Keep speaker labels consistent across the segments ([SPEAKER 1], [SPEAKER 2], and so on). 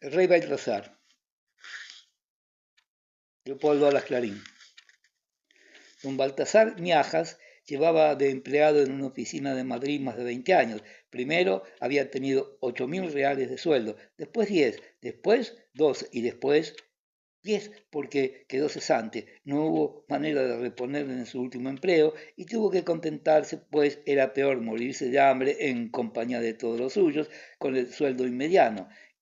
[SPEAKER 1] El rey Baltasar, Leopoldo Alas Clarín. Don Baltasar Miajas llevaba de empleado en una oficina de Madrid más de 20 años. Primero había tenido 8.000 reales de sueldo, después 10, después 12 y después 10 porque quedó cesante. No hubo manera de reponerle en su último empleo y tuvo que contentarse, pues era peor morirse de hambre en compañía de todos los suyos con el sueldo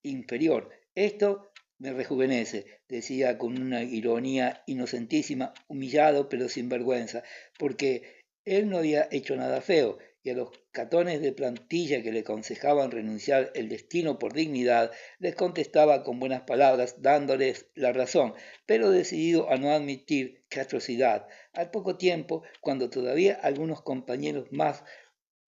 [SPEAKER 1] inferior. Esto me rejuvenece, decía con una ironía inocentísima, humillado pero sin vergüenza, porque él no había hecho nada feo, y a los catones de plantilla que le aconsejaban renunciar el destino por dignidad, les contestaba con buenas palabras, dándoles la razón, pero decidido a no admitir qué atrocidad. Al poco tiempo, cuando todavía algunos compañeros más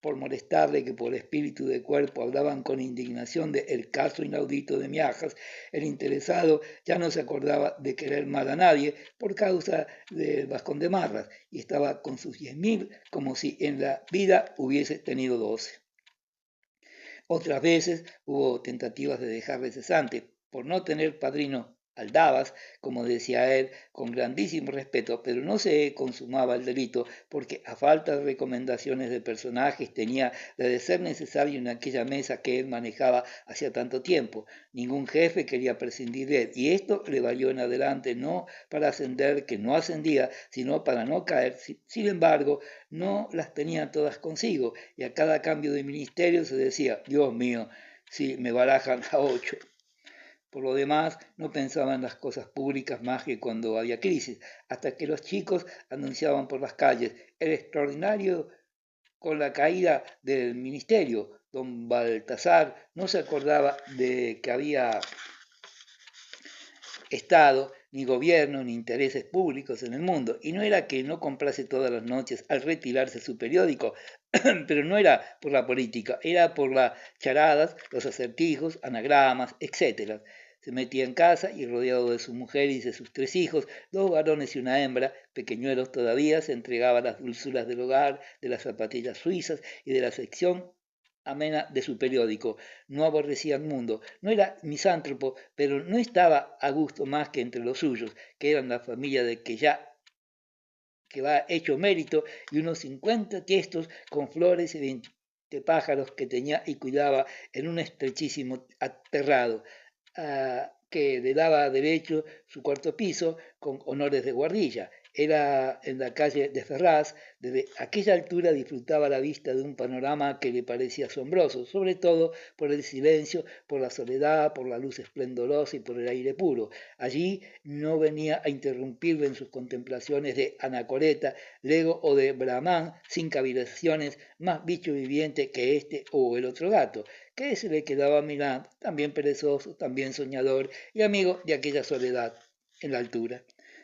[SPEAKER 1] por molestarle que por espíritu de cuerpo hablaban con indignación de el caso inaudito de Miajas, el interesado ya no se acordaba de querer mal a nadie por causa del Vascón de Marras y estaba con sus 10.000 como si en la vida hubiese tenido 12. Otras veces hubo tentativas de dejarle cesante por no tener padrino Aldabas, como decía él, con grandísimo respeto, pero no se consumaba el delito porque a falta de recomendaciones de personajes tenía de ser necesario en aquella mesa que él manejaba hacía tanto tiempo. Ningún jefe quería prescindir de él y esto le valió en adelante no para ascender, que no ascendía, sino para no caer. Sin embargo, no las tenía todas consigo y a cada cambio de ministerio se decía, Dios mío, si me barajan a 8. Por lo demás, no pensaba en las cosas públicas más que cuando había crisis, hasta que los chicos anunciaban por las calles el extraordinario con la caída del ministerio. Don Baltasar no se acordaba de que había Estado, ni gobierno, ni intereses públicos en el mundo. Y no era que no comprase todas las noches al retirarse su periódico, pero no era por la política, era por las charadas, los acertijos, anagramas, etc. Se metía en casa y rodeado de su mujer y de sus 3 hijos, 2 varones y una hembra, pequeñuelos todavía, se entregaba a las dulzuras del hogar, de las zapatillas suizas y de la sección amena de su periódico. No aborrecía al mundo, no era misántropo, pero no estaba a gusto más que entre los suyos, que eran la familia de que va hecho mérito y unos 50 tiestos con flores y 20 pájaros que tenía y cuidaba en un estrechísimo aterrado, que le daba derecho su cuarto piso con honores de guardilla. Era en la calle de Ferraz, desde aquella altura disfrutaba la vista de un panorama que le parecía asombroso, sobre todo por el silencio, por la soledad, por la luz esplendorosa y por el aire puro. Allí no venía a interrumpirle en sus contemplaciones de anacoreta, lego o de brahman, sin cavilaciones, más bicho viviente que este o el otro gato, que se le quedaba mirando, también perezoso, también soñador y amigo de aquella soledad en la altura.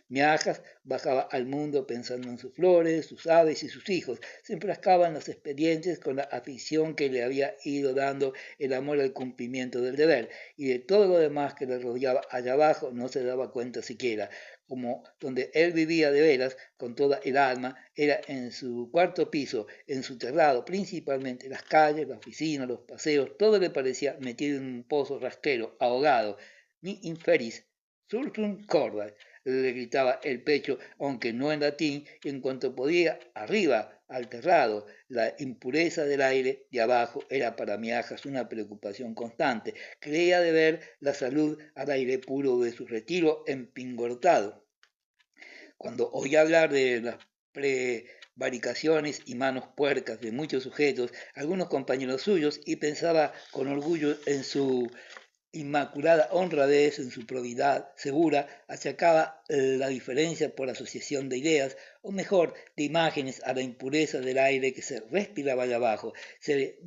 [SPEAKER 1] Miajas bajaba al mundo pensando en sus flores, sus aves y sus hijos. Se enfrascaba en los expedientes con la afición que le había ido dando el amor al cumplimiento del deber, y de todo lo demás que le rodeaba allá abajo no se daba cuenta siquiera. Como donde él vivía de veras, con toda el alma, era en su cuarto piso, en su terrado, principalmente las calles, la oficina, los paseos, todo le parecía metido en un pozo rastrero, ahogado. Mi inferis, surtum corda, le gritaba el pecho, aunque no en latín, y en cuanto podía, arriba, al terrado. La impureza del aire de abajo era para Miajas una preocupación constante. Creía deber la salud al aire puro de su retiro empingortado. Cuando oía hablar de las prevaricaciones y manos puercas de muchos sujetos, algunos compañeros suyos, y pensaba con orgullo en su inmaculada honradez, en su probidad segura, achacaba la diferencia por asociación de ideas, o mejor, de imágenes, a la impureza del aire que se respiraba allá abajo. Se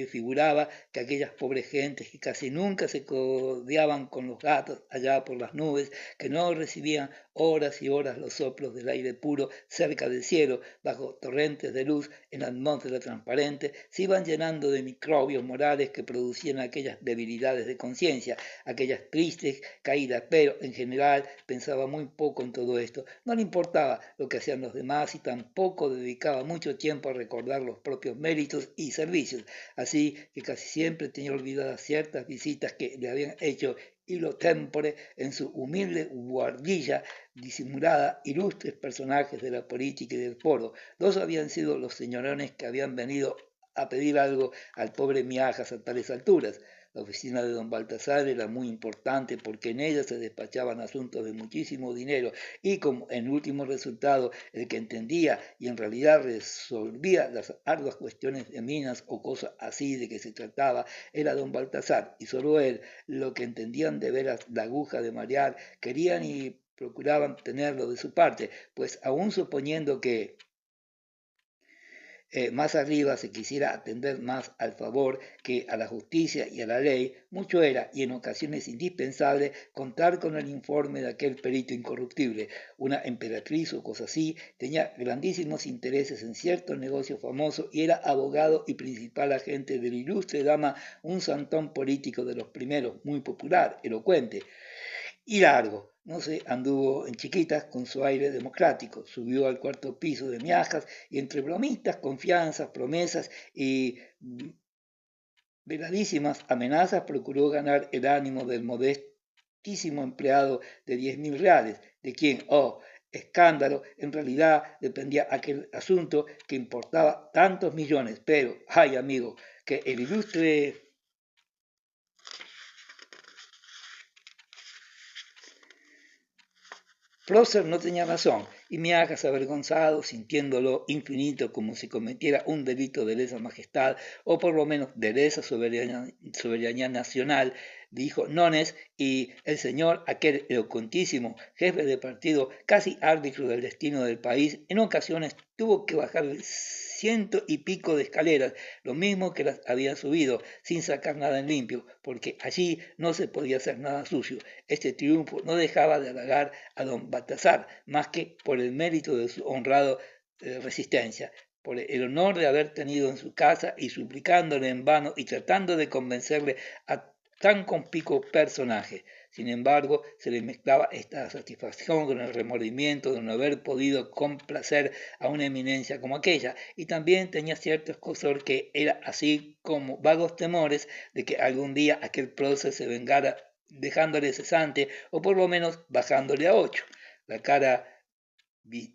[SPEAKER 1] figuraba que aquellas pobres gentes que casi nunca se codeaban con los gatos allá por las nubes, que no recibían horas y horas los soplos del aire puro cerca del cielo, bajo torrentes de luz en la atmósfera transparente, se iban llenando de microbios morales que producían aquellas debilidades de conciencia, aquellas tristes caídas, pero en general pensaba muy poco en todo esto. No le importaba lo que hacían los demás y tampoco dedicaba mucho tiempo a recordar los propios méritos y servicios. así que casi siempre tenía olvidadas ciertas visitas que le habían hecho illo tempore en su humilde guardilla disimulada ilustres personajes de la política y del foro. Dos habían sido los señorones que habían venido a pedir algo al pobre Miajas a tales alturas. La oficina de don Baltasar era muy importante porque en ella se despachaban asuntos de muchísimo dinero y como en último resultado el que entendía y en realidad resolvía las arduas cuestiones de minas o cosas así de que se trataba era don Baltasar y solo él, lo que entendían de veras la aguja de marear, querían y procuraban tenerlo de su parte, pues aún suponiendo que más arriba se quisiera atender más al favor que a la justicia y a la ley, mucho era y en ocasiones indispensable contar con el informe de aquel perito incorruptible. Una emperatriz o cosa así tenía grandísimos intereses en cierto negocio famoso y era abogado y principal agente de la ilustre dama, un santón político de los primeros, muy popular, elocuente y largo. No se anduvo en chiquitas con su aire democrático, subió al cuarto piso de Miajas y entre bromistas, confianzas, promesas y veladísimas amenazas procuró ganar el ánimo del modestísimo empleado de 10.000 reales, de quien, oh, escándalo, en realidad dependía aquel asunto que importaba tantos millones, pero, ay amigo, que el ilustre Prócer no tenía razón, y Miajas, avergonzado, sintiéndolo infinito como si cometiera un delito de lesa majestad, o por lo menos de lesa soberanía nacional, dijo nones, y el señor, aquel elocuentísimo jefe de partido, casi árbitro del destino del país, en ocasiones tuvo que bajar 100 y pico de escaleras, lo mismo que las había subido, sin sacar nada en limpio, porque allí no se podía hacer nada sucio. Este triunfo no dejaba de halagar a don Baltasar, más que por el mérito de su honrado resistencia, por el honor de haber tenido en su casa y suplicándole en vano y tratando de convencerle a tan conspicuo personaje. Sin embargo, se le mezclaba esta satisfacción con el remordimiento de no haber podido complacer a una eminencia como aquella, y también tenía cierto escozor que era así como vagos temores de que algún día aquel prócer se vengara dejándole cesante o por lo menos bajándole a 8. La cara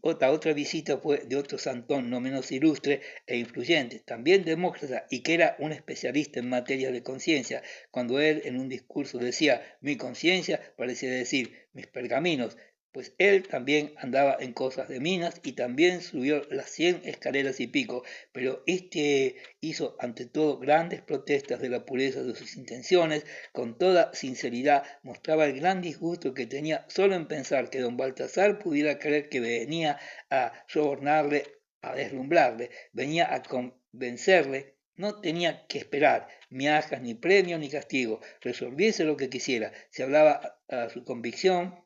[SPEAKER 1] otra visita fue de otro santón no menos ilustre e influyente, también demócrata y que era un especialista en materia de conciencia. Cuando él en un discurso decía mi conciencia, parecía decir mis pergaminos, pues él también andaba en cosas de minas y también subió las 100 escaleras y pico, pero este hizo ante todo grandes protestas de la pureza de sus intenciones, con toda sinceridad mostraba el gran disgusto que tenía solo en pensar que don Baltasar pudiera creer que venía a sobornarle, a deslumbrarle, venía a convencerle. No tenía que esperar miajas, ni premio, ni castigo. Resolviese lo que quisiera. Se hablaba a su convicción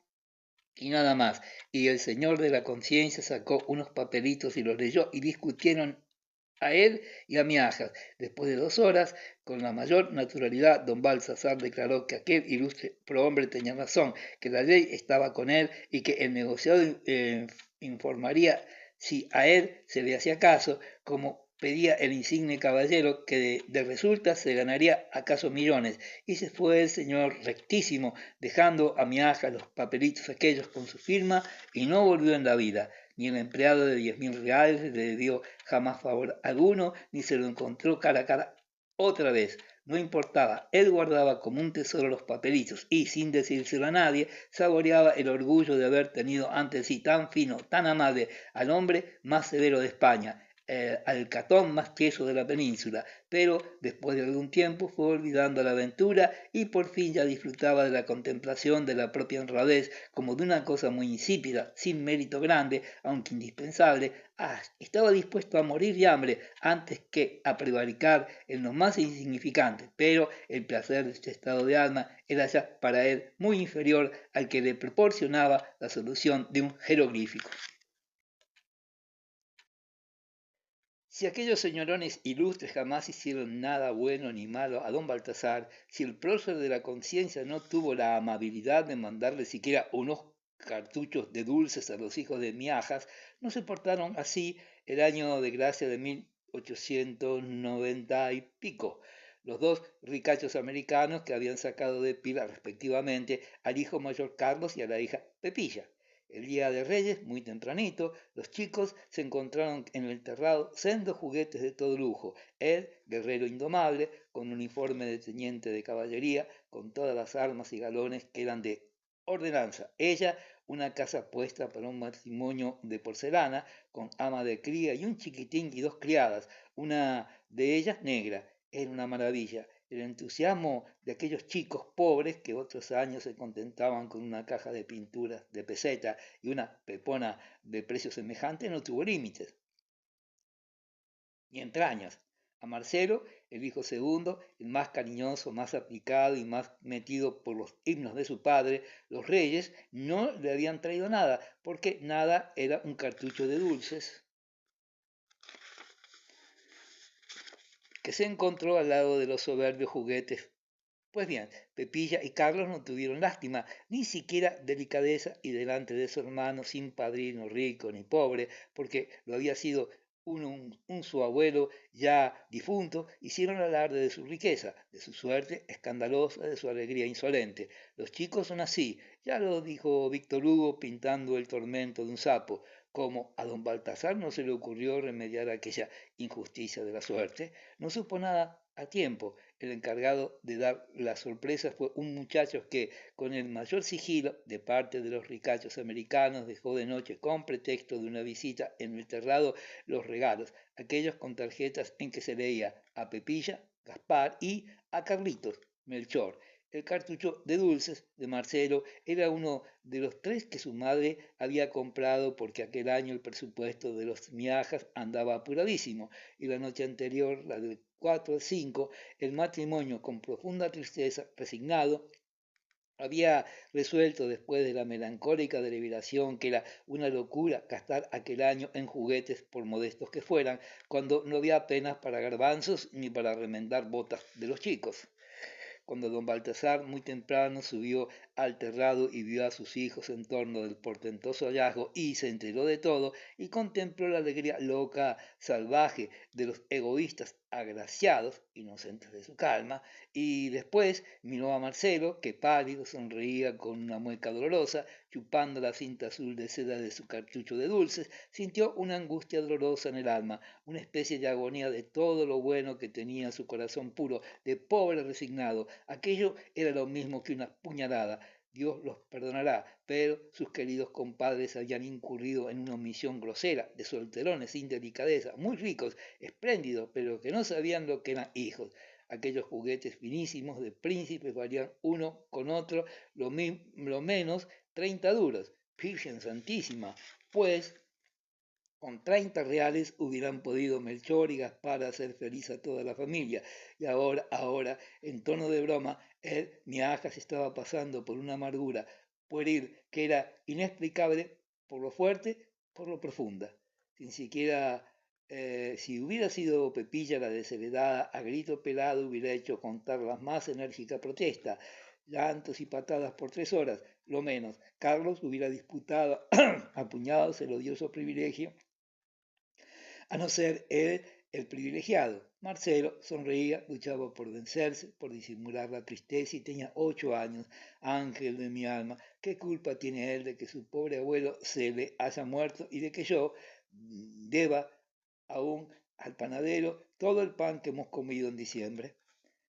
[SPEAKER 1] y nada más. Y el señor de la conciencia sacó unos papelitos y los leyó y discutieron a él y a Miajas. Después de 2 horas, con la mayor naturalidad, don Balsasar declaró que aquel ilustre prohombre tenía razón, que la ley estaba con él y que el negociado informaría si a él se le hacía caso, como pedía el insigne caballero, que de resultas se ganaría acaso millones. Y se fue el señor rectísimo, dejando a Miajas los papelitos aquellos con su firma, y no volvió en la vida. Ni el empleado de 10.000 reales le dio jamás favor alguno, ni se lo encontró cara a cara otra vez. No importaba, él guardaba como un tesoro los papelitos y, sin decírselo a nadie, saboreaba el orgullo de haber tenido ante sí tan fino, tan amable al hombre más severo de España, al catón más tieso de la península, pero después de algún tiempo fue olvidando la aventura y por fin ya disfrutaba de la contemplación de la propia honradez como de una cosa muy insípida, sin mérito grande, aunque indispensable. Estaba dispuesto a morir de hambre antes que a prevaricar en lo más insignificante, pero el placer de este estado de alma era ya para él muy inferior al que le proporcionaba la solución de un jeroglífico. Si aquellos señorones ilustres jamás hicieron nada bueno ni malo a don Baltasar, si el prócer de la conciencia no tuvo la amabilidad de mandarle siquiera unos cartuchos de dulces a los hijos de Miajas, no se portaron así el año de gracia de 1890 y pico. Los dos ricachos americanos que habían sacado de pila respectivamente al hijo mayor Carlos y a la hija Pepilla. El día de Reyes, muy tempranito, los chicos se encontraron en el terrado sendos juguetes de todo lujo. Él, guerrero indomable, con uniforme de teniente de caballería, con todas las armas y galones que eran de ordenanza. Ella, una casa puesta para un matrimonio de porcelana, con ama de cría y un chiquitín y dos criadas, una de ellas negra. Era una maravilla. El entusiasmo de aquellos chicos pobres que otros años se contentaban con una caja de pinturas de peseta y una pepona de precio semejante no tuvo límites ni entrañas. A Marcelo, el hijo segundo, el más cariñoso, más aplicado y más metido por los himnos de su padre, los reyes no le habían traído nada, porque nada era un cartucho de dulces que se encontró al lado de los soberbios juguetes. Pues bien, Pepilla y Carlos no tuvieron lástima, ni siquiera delicadeza, y delante de su hermano, sin padrino rico ni pobre, porque lo había sido su abuelo ya difunto, hicieron alarde de su riqueza, de su suerte escandalosa, de su alegría insolente. Los chicos son así, ya lo dijo Víctor Hugo pintando el tormento de un sapo. Como a don Baltasar no se le ocurrió remediar aquella injusticia de la suerte, no supo nada a tiempo. El encargado de dar las sorpresas fue un muchacho que, con el mayor sigilo de parte de los ricachos americanos, dejó de noche, con pretexto de una visita en el terrado, los regalos, aquellos con tarjetas en que se leía a Pepilla, Gaspar y a Carlitos, Melchor. El cartucho de dulces de Marcelo era uno de los tres que su madre había comprado porque aquel año el presupuesto de los miajas andaba apuradísimo y la noche anterior, la del 4 al 5, el matrimonio con profunda tristeza, resignado, había resuelto después de la melancólica deliberación que era una locura gastar aquel año en juguetes por modestos que fueran, cuando no había apenas para garbanzos ni para remendar botas de los chicos. Cuando don Baltasar muy temprano subió al terrado y vio a sus hijos en torno del portentoso hallazgo y se enteró de todo y contempló la alegría loca, salvaje de los egoístas agraciados, inocentes de su calma, y después miró a Marcelo, que pálido sonreía con una mueca dolorosa, chupando la cinta azul de seda de su cartucho de dulces, sintió una angustia dolorosa en el alma, una especie de agonía de todo lo bueno que tenía su corazón puro, de pobre resignado. Aquello era lo mismo que una puñalada. Dios los perdonará, pero sus queridos compadres habían incurrido en una omisión grosera, de solterones sin delicadeza, muy ricos, espléndidos, pero que no sabían lo que eran hijos. Aquellos juguetes finísimos de príncipes valían uno con otro lo menos 30 duros. Virgen Santísima, pues con 30 reales hubieran podido Melchor y Gaspar hacer feliz a toda la familia. Y ahora, en tono de broma, él, Miajas, estaba pasando por una amargura pueril que era inexplicable por lo fuerte, por lo profunda. Sin siquiera, si hubiera sido Pepilla la desheredada, a grito pelado hubiera hecho contar la más enérgica protesta. Llantos y patadas por 3 horas, lo menos. Carlos hubiera disputado a puñados el odioso privilegio a no ser él el privilegiado. Marcelo sonreía, luchaba por vencerse, por disimular la tristeza y tenía 8 años. Ángel de mi alma, ¿qué culpa tiene él de que su pobre abuelo se le haya muerto y de que yo deba aún al panadero todo el pan que hemos comido en diciembre?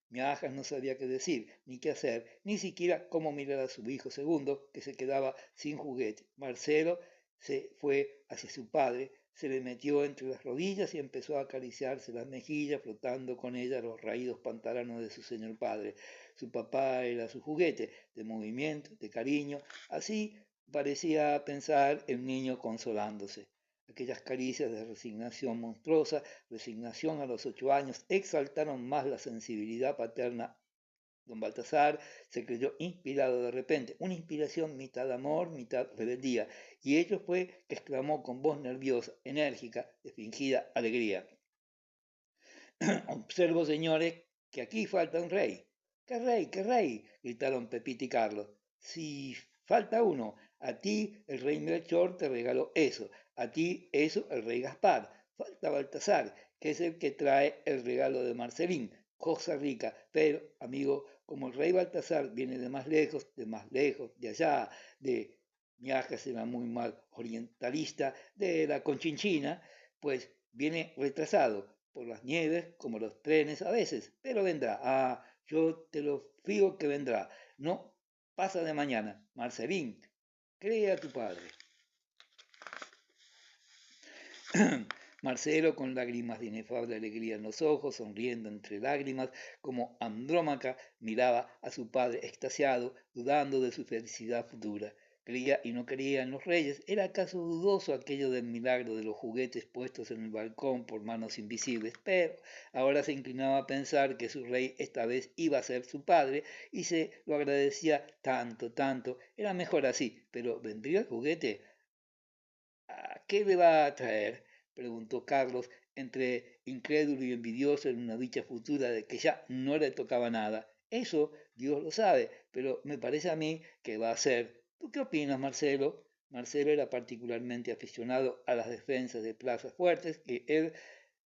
[SPEAKER 1] Miajas no sabía qué decir, ni qué hacer, ni siquiera cómo mirar a su hijo segundo, que se quedaba sin juguete. Marcelo se fue hacia su padre, se le metió entre las rodillas y empezó a acariciarse las mejillas, flotando con ellas los raídos pantalanos de su señor padre. Su papá era su juguete, de movimiento, de cariño. Así parecía pensar el niño consolándose. Aquellas caricias de resignación monstruosa, resignación a los 8 años, exaltaron más la sensibilidad paterna. Don Baltasar se creyó inspirado de repente, una inspiración mitad amor, mitad rebeldía, y ello fue que exclamó con voz nerviosa, enérgica, de fingida alegría. Observo, señores, que aquí falta un rey. ¡Qué rey, qué rey! Gritaron Pepita y Carlos. Si falta uno, a ti el rey Melchor te regaló eso, a ti eso el rey Gaspar. Falta Baltasar. que es el que trae el regalo de Marcelín, cosa rica, pero, amigo, como el rey Baltasar viene de más lejos, de allá, de Miajas era muy mal orientalista, de la Conchinchina, pues viene retrasado por las nieves, como los trenes a veces, pero vendrá. Ah, yo te lo fijo que vendrá. No pasa de mañana. Marcelín, cree a tu padre. Marcelo, con lágrimas de inefable alegría en los ojos, sonriendo entre lágrimas, como Andrómaca, miraba a su padre extasiado, dudando de su felicidad futura. Creía y no creía en los reyes. ¿Era acaso dudoso aquello del milagro de los juguetes puestos en el balcón por manos invisibles? Pero ahora se inclinaba a pensar que su rey esta vez iba a ser su padre y se lo agradecía tanto, tanto. Era mejor así, pero ¿vendría el juguete? ¿A qué le va a traer? Preguntó Carlos, entre incrédulo y envidioso en una dicha futura de que ya no le tocaba nada. Eso Dios lo sabe, pero me parece a mí que va a ser. ¿Tú qué opinas, Marcelo? Marcelo era particularmente aficionado a las defensas de plazas fuertes que él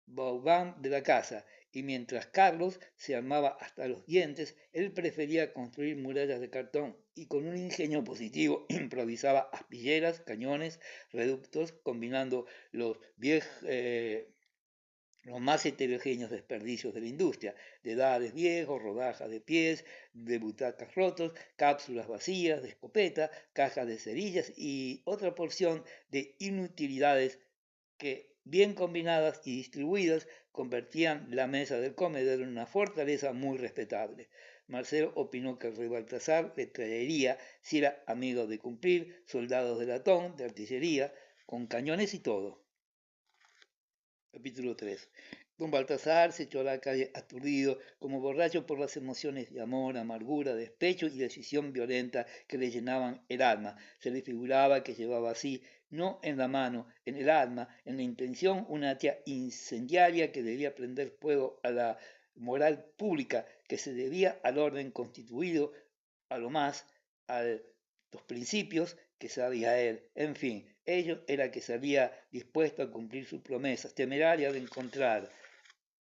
[SPEAKER 1] Vauban de la casa, y mientras Carlos se armaba hasta los dientes, él prefería construir murallas de cartón y con un ingenio positivo improvisaba aspilleras, cañones, reductos, combinando los más heterogéneos desperdicios de la industria, de dades viejos, rodajas de pies, de butacas rotos, cápsulas vacías, de escopeta, cajas de cerillas y otra porción de inutilidades que, bien combinadas y distribuidas, convertían la mesa del comedor en una fortaleza muy respetable. Marcelo opinó que el rey Baltasar le traería, si era amigo de cumplir, soldados de latón, de artillería, con cañones y todo. Capítulo 3. Don Baltasar se echó a la calle aturdido, como borracho por las emociones de amor, amargura, despecho y decisión violenta que le llenaban el alma. Se le figuraba que llevaba así, no en la mano, en el alma, en la intención, una hacha incendiaria que debía prender fuego a la moral pública, que se debía al orden constituido, a lo más, a los principios que sabía él. En fin, ello era que se había dispuesto a cumplir sus promesas, temeraria de encontrar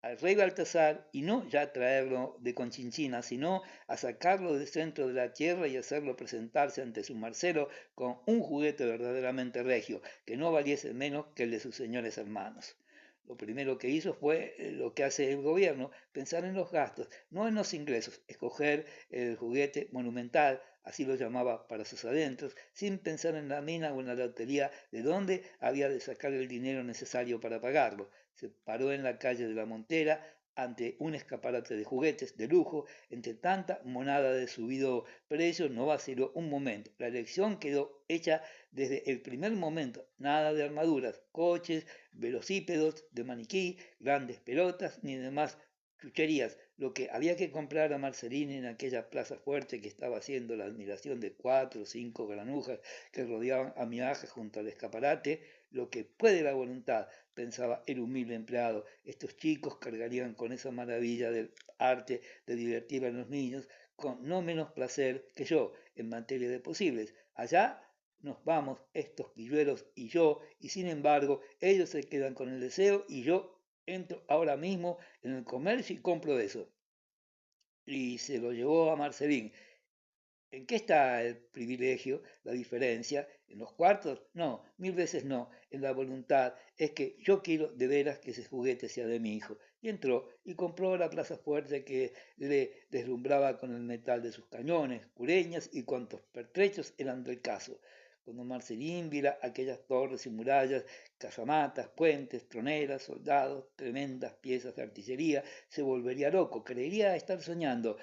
[SPEAKER 1] al rey Baltasar y no ya traerlo de Conchinchina, sino a sacarlo del centro de la tierra y hacerlo presentarse ante su Marcelo con un juguete verdaderamente regio, que no valiese menos que el de sus señores hermanos. Lo primero que hizo fue lo que hace el gobierno, pensar en los gastos, no en los ingresos, escoger el juguete monumental, así lo llamaba para sus adentros, sin pensar en la mina o en la lotería de dónde había de sacar el dinero necesario para pagarlo. Se paró en la calle de la Montera ante un escaparate de juguetes de lujo, entre tanta monada de subido precio, no vaciló un momento. La elección quedó hecha desde el primer momento, nada de armaduras, coches, velocípedos de maniquí, grandes pelotas, ni demás chucherías. Lo que había que comprar a Marcelini en aquella plaza fuerte que estaba haciendo la admiración de 4 o 5 granujas que rodeaban a Miaja junto al escaparate, lo que puede la voluntad, pensaba el humilde empleado. Estos chicos cargarían con esa maravilla del arte de divertir a los niños con no menos placer que yo en materia de posibles. Allá nos vamos estos pilluelos y yo, y sin embargo ellos se quedan con el deseo y yo entro ahora mismo en el comercio y compro eso. Y se lo llevó a Marcelín. ¿En qué está el privilegio, la diferencia? ¿En los cuartos? No, mil veces no. En la voluntad. Es que yo quiero de veras que ese juguete sea de mi hijo. Y entró y compró la plaza fuerte que le deslumbraba con el metal de sus cañones, cureñas y cuantos pertrechos eran del caso. Cuando Marcelín viera aquellas torres y murallas, casamatas, puentes, troneras, soldados, tremendas piezas de artillería, se volvería loco, creería estar soñando.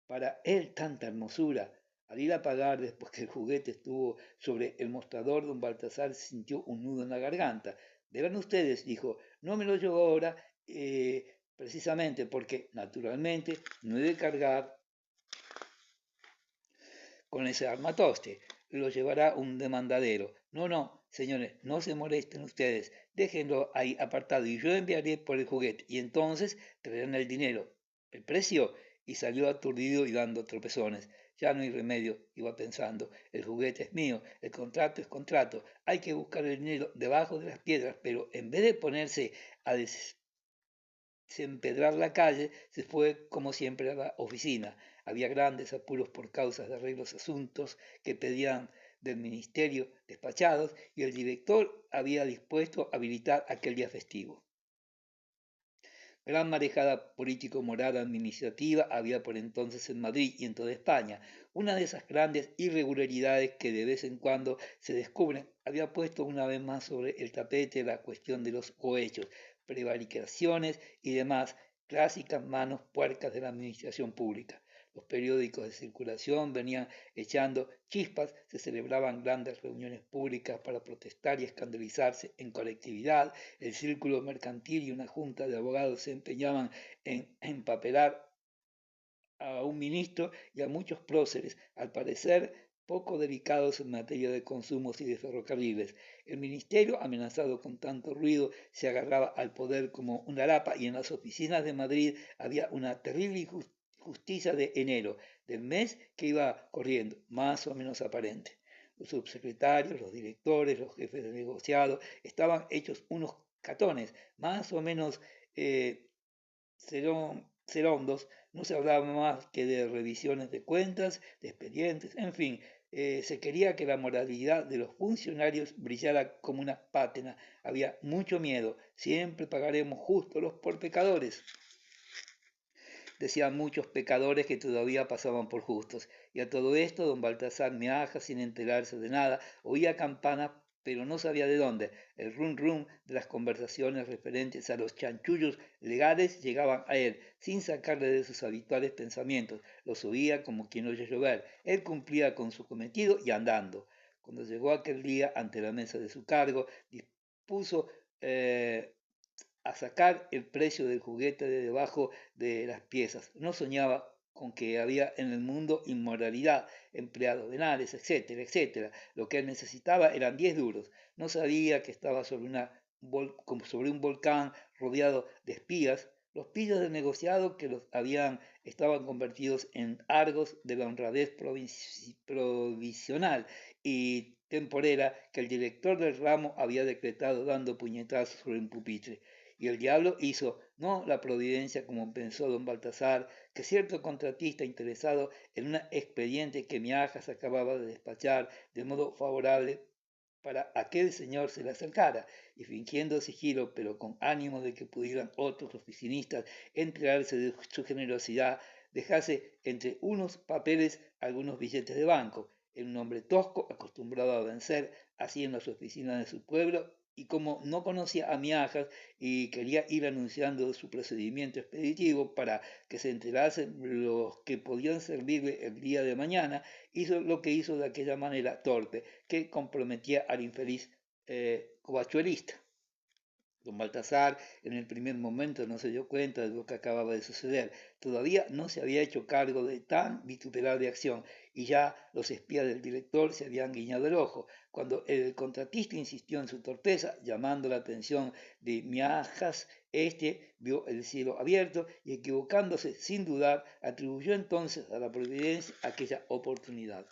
[SPEAKER 1] Para él tanta hermosura. Al ir a pagar después que el juguete estuvo sobre el mostrador, don Baltasar sintió un nudo en la garganta. Verán ustedes, dijo, no me lo llevo ahora precisamente porque, naturalmente, no he de cargar con ese armatoste. Lo llevará un demandadero. No, no, señores, no se molesten ustedes. Déjenlo ahí apartado y yo enviaré por el juguete. Y entonces traerán el dinero. El precio. Y salió aturdido y dando tropezones. Ya no hay remedio, iba pensando. El juguete es mío, el contrato es contrato. Hay que buscar el dinero debajo de las piedras, pero en vez de ponerse a empedrar la calle, se fue como siempre a la oficina. Había grandes apuros por causas de arreglos asuntos que pedían del ministerio despachados y el director había dispuesto a habilitar aquel día festivo. Gran marejada político-moral administrativa había por entonces en Madrid y en toda España. Una de esas grandes irregularidades que de vez en cuando se descubren había puesto una vez más sobre el tapete la cuestión de los cohechos, prevaricaciones y demás clásicas manos puercas de la administración pública. Los periódicos de circulación venían echando chispas, se celebraban grandes reuniones públicas para protestar y escandalizarse en colectividad, el círculo mercantil y una junta de abogados se empeñaban en empapelar a un ministro y a muchos próceres, al parecer poco delicados en materia de consumos y de ferrocarriles. El ministerio, amenazado con tanto ruido, se agarraba al poder como una lapa y en las oficinas de Madrid había una terrible justicia de enero, del mes que iba corriendo, más o menos aparente. Los subsecretarios, los directores, los jefes de negociado estaban hechos unos catones, más o menos serondos, no se hablaba más que de revisiones de cuentas, de expedientes, en fin, se quería que la moralidad de los funcionarios brillara como una pátena. Había mucho miedo, siempre pagaremos justo los por pecadores. Decían muchos pecadores que todavía pasaban por justos. Y a todo esto, don Baltasar Meaja, sin enterarse de nada, oía campanas, pero no sabía de dónde. El rum rum de las conversaciones referentes a los chanchullos legales llegaban a él, sin sacarle de sus habituales pensamientos. Los oía como quien oye llover. Él cumplía con su cometido y andando. Cuando llegó aquel día ante la mesa de su cargo, dispuso a sacar el precio del juguete de debajo de las piezas. No soñaba con que había en el mundo inmoralidad, empleados venales, etcétera, etcétera. Lo que él necesitaba eran 10 duros. No sabía que estaba sobre un volcán rodeado de espías. Los pillos del negociado que estaban convertidos en argos de la honradez provisional y temporera que el director del ramo había decretado dando puñetazos sobre un pupitre. Y el diablo hizo, no la providencia como pensó don Baltasar, que cierto contratista interesado en un expediente que Miajas acababa de despachar de modo favorable para aquel señor se le acercara y fingiendo sigilo, pero con ánimo de que pudieran otros oficinistas enterarse de su generosidad, dejase entre unos papeles algunos billetes de banco. Era un hombre tosco, acostumbrado a vencer, así en las oficinas de su pueblo, y como no conocía a Miajas y quería ir anunciando su procedimiento expeditivo para que se enterasen los que podían servirle el día de mañana, hizo lo que hizo de aquella manera torpe, que comprometía al infeliz covachuelista. Don Baltasar en el primer momento no se dio cuenta de lo que acababa de suceder. Todavía no se había hecho cargo de tan vituperable acción y ya los espías del director se habían guiñado el ojo. Cuando el contratista insistió en su torpeza, llamando la atención de Miajas, este vio el cielo abierto y equivocándose sin dudar, atribuyó entonces a la providencia aquella oportunidad.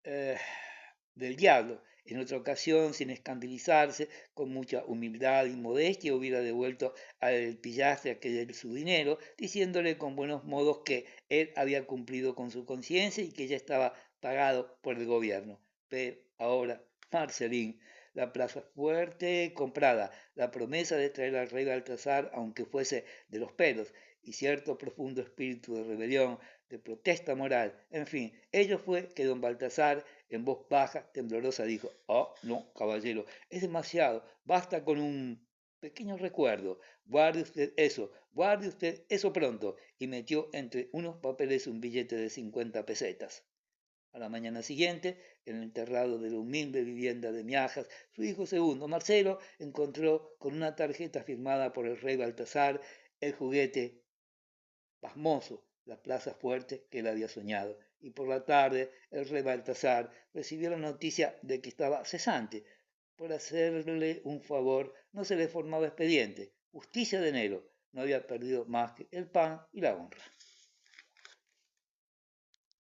[SPEAKER 1] Del diablo. En otra ocasión, sin escandalizarse, con mucha humildad y modestia, hubiera devuelto al pillastre aquel su dinero, diciéndole con buenos modos que él había cumplido con su conciencia y que ya estaba pagado por el gobierno. Pero ahora, Marcelín, la plaza fuerte comprada, la promesa de traer al rey Baltasar, aunque fuese de los pelos, y cierto profundo espíritu de rebelión, de protesta moral, en fin, ello fue que don Baltasar, en voz baja, temblorosa, dijo, oh, no, caballero, es demasiado, basta con un pequeño recuerdo, guarde usted eso pronto, y metió entre unos papeles un billete de 50 pesetas. A la mañana siguiente, en el terrado de la humilde vivienda de Miajas, su hijo segundo, Marcelo, encontró con una tarjeta firmada por el rey Baltasar el juguete pasmoso, la plaza fuerte que él había soñado. Y por la tarde el rey Baltasar recibió la noticia de que estaba cesante. Por hacerle un favor no se le formaba expediente. Justicia de enero. No había perdido más que el pan y la honra.